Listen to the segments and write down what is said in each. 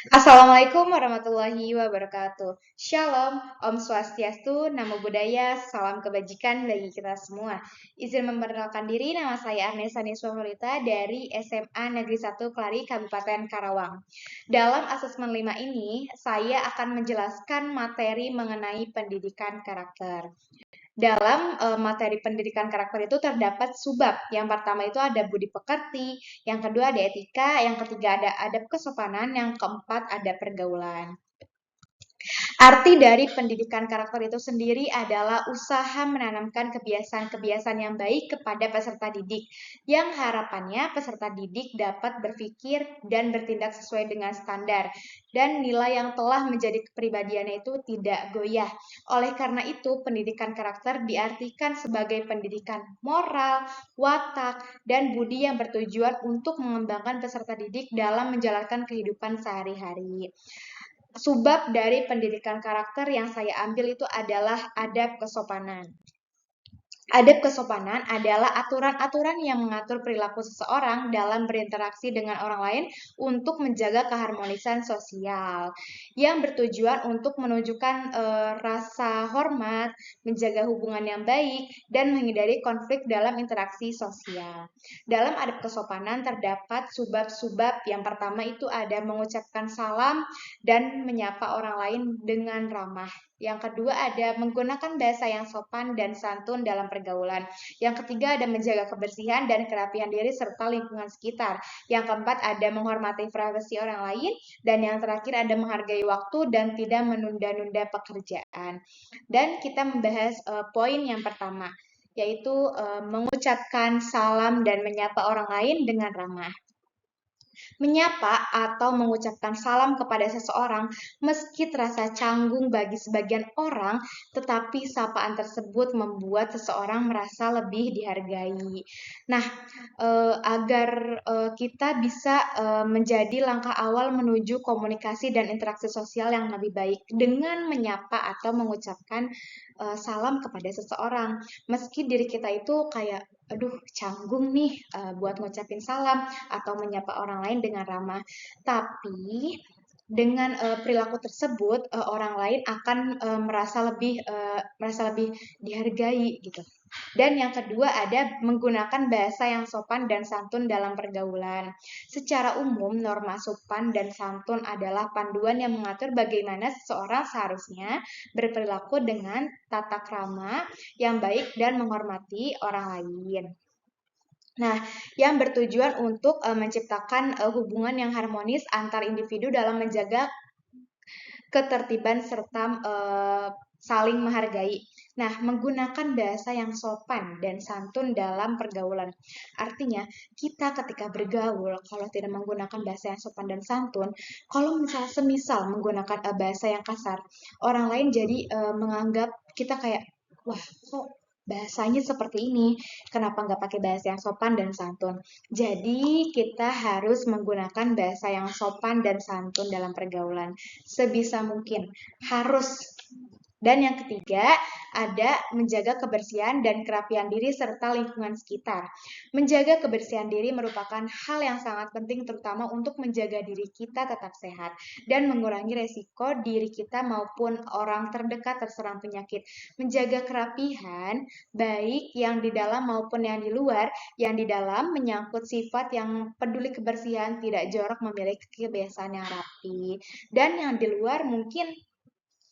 Assalamualaikum warahmatullahi wabarakatuh. Shalom, Om Swastiastu, Namo Buddhaya, salam kebajikan bagi kita semua. Izin memperkenalkan diri, nama saya Arnesa Niswaholita dari SMA Negeri 1 Kelari, Kabupaten Karawang. Dalam asesmen 5 ini, saya akan menjelaskan materi mengenai pendidikan karakter. Dalam materi pendidikan karakter itu terdapat subbab. Yang pertama itu ada budi pekerti, yang kedua ada etika, yang ketiga ada adab kesopanan, yang keempat ada pergaulan. Arti dari pendidikan karakter itu sendiri adalah usaha menanamkan kebiasaan-kebiasaan yang baik kepada peserta didik, yang harapannya peserta didik dapat berpikir dan bertindak sesuai dengan standar, dan nilai yang telah menjadi kepribadiannya itu tidak goyah. Oleh karena itu, pendidikan karakter diartikan sebagai pendidikan moral, watak, dan budi yang bertujuan untuk mengembangkan peserta didik dalam menjalankan kehidupan sehari-hari. Subbab dari pendidikan karakter yang saya ambil itu adalah adab kesopanan. Adab kesopanan adalah aturan-aturan yang mengatur perilaku seseorang dalam berinteraksi dengan orang lain untuk menjaga keharmonisan sosial, yang bertujuan untuk menunjukkan rasa hormat, menjaga hubungan yang baik, dan menghindari konflik dalam interaksi sosial. Dalam adab kesopanan terdapat subbab-subbab. Yang pertama itu ada mengucapkan salam dan menyapa orang lain dengan ramah. Yang kedua ada menggunakan bahasa yang sopan dan santun dalam pergaulan. Yang ketiga ada menjaga kebersihan dan kerapihan diri serta lingkungan sekitar. Yang keempat ada menghormati privasi orang lain. Dan yang terakhir ada menghargai waktu dan tidak menunda-nunda pekerjaan. Dan kita membahas poin yang pertama, yaitu mengucapkan salam dan menyapa orang lain dengan ramah. Menyapa atau mengucapkan salam kepada seseorang meski terasa canggung bagi sebagian orang, tetapi sapaan tersebut membuat seseorang merasa lebih dihargai. Nah, agar kita bisa menjadi langkah awal menuju komunikasi dan interaksi sosial yang lebih baik dengan menyapa atau mengucapkan salam kepada seseorang. Meski diri kita itu kayak aduh canggung nih buat ngucapin salam atau menyapa orang lain dengan ramah. Tapi dengan perilaku tersebut orang lain akan merasa lebih dihargai gitu. Dan yang kedua ada menggunakan bahasa yang sopan dan santun dalam pergaulan. Secara umum, norma sopan dan santun adalah panduan yang mengatur bagaimana seseorang seharusnya berperilaku dengan tata krama yang baik dan menghormati orang lain. Nah, yang bertujuan untuk menciptakan hubungan yang harmonis antar individu dalam menjaga ketertiban serta saling menghargai. Nah, menggunakan bahasa yang sopan dan santun dalam pergaulan. Artinya, kita ketika bergaul, kalau tidak menggunakan bahasa yang sopan dan santun, kalau semisal menggunakan bahasa yang kasar, orang lain jadi menganggap kita kayak, wah, kok bahasanya seperti ini, kenapa nggak pakai bahasa yang sopan dan santun? Jadi, kita harus menggunakan bahasa yang sopan dan santun dalam pergaulan sebisa mungkin harus. Dan yang ketiga, ada menjaga kebersihan dan kerapihan diri serta lingkungan sekitar. Menjaga kebersihan diri merupakan hal yang sangat penting terutama untuk menjaga diri kita tetap sehat dan mengurangi resiko diri kita maupun orang terdekat terserang penyakit. Menjaga kerapihan, baik yang di dalam maupun yang di luar, yang di dalam menyangkut sifat yang peduli kebersihan, tidak jorok, memiliki kebiasaan yang rapi. Dan yang di luar mungkin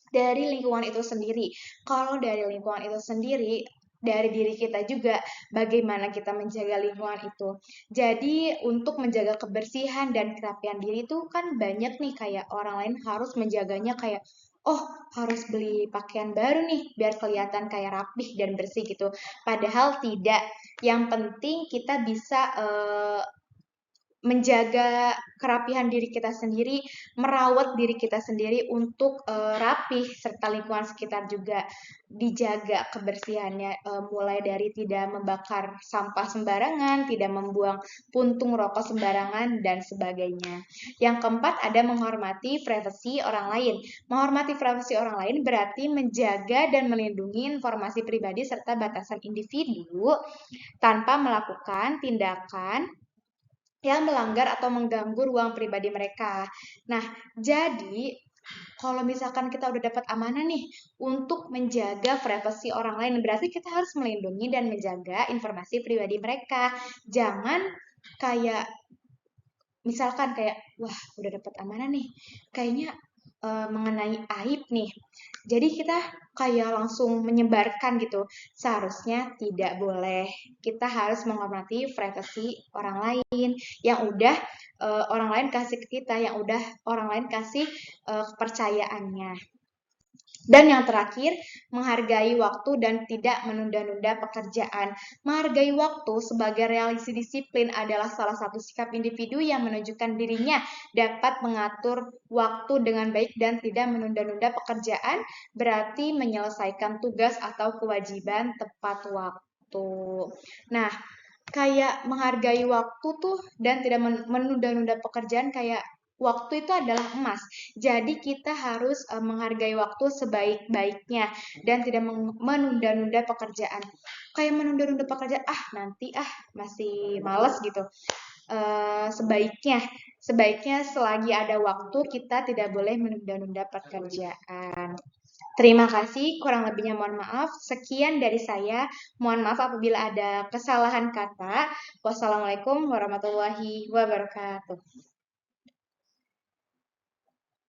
dari lingkungan itu sendiri. Kalau dari lingkungan itu sendiri, dari diri kita juga, bagaimana kita menjaga lingkungan itu. Jadi, untuk menjaga kebersihan dan kerapian diri itu kan banyak nih, kayak orang lain harus menjaganya kayak, oh harus beli pakaian baru nih, biar kelihatan kayak rapih dan bersih gitu. Padahal tidak. Yang penting kita bisa menjaga kerapihan diri kita sendiri, merawat diri kita sendiri untuk rapih, serta lingkungan sekitar juga dijaga kebersihannya, mulai dari tidak membakar sampah sembarangan, tidak membuang puntung rokok sembarangan, dan sebagainya. Yang keempat ada menghormati privasi orang lain. Menghormati privasi orang lain berarti menjaga dan melindungi informasi pribadi serta batasan individu tanpa melakukan tindakan yang melanggar atau mengganggu ruang pribadi mereka. Nah, jadi kalau misalkan kita udah dapat amanah nih untuk menjaga privasi orang lain, berarti kita harus melindungi dan menjaga informasi pribadi mereka. Jangan kayak misalkan kayak, wah udah dapat amanah nih, kayaknya mengenai aib nih. Jadi kita kayak langsung menyebarkan gitu. Seharusnya tidak boleh. Kita harus menghormati privasi orang lain yang udah orang lain kasih ke kita, yang udah orang lain kasih kepercayaannya. Dan yang terakhir, menghargai waktu dan tidak menunda-nunda pekerjaan. Menghargai waktu sebagai realisi disiplin adalah salah satu sikap individu yang menunjukkan dirinya dapat mengatur waktu dengan baik dan tidak menunda-nunda pekerjaan, berarti menyelesaikan tugas atau kewajiban tepat waktu. Nah, kayak menghargai waktu tuh dan tidak menunda-nunda pekerjaan, kayak waktu itu adalah emas. Jadi kita harus menghargai waktu sebaik-baiknya dan tidak menunda-nunda pekerjaan. Kayak menunda-nunda pekerjaan, nanti masih males gitu. Sebaiknya selagi ada waktu kita tidak boleh menunda-nunda pekerjaan. Terima kasih, kurang lebihnya mohon maaf. Sekian dari saya. Mohon maaf apabila ada kesalahan kata. Wassalamualaikum warahmatullahi wabarakatuh.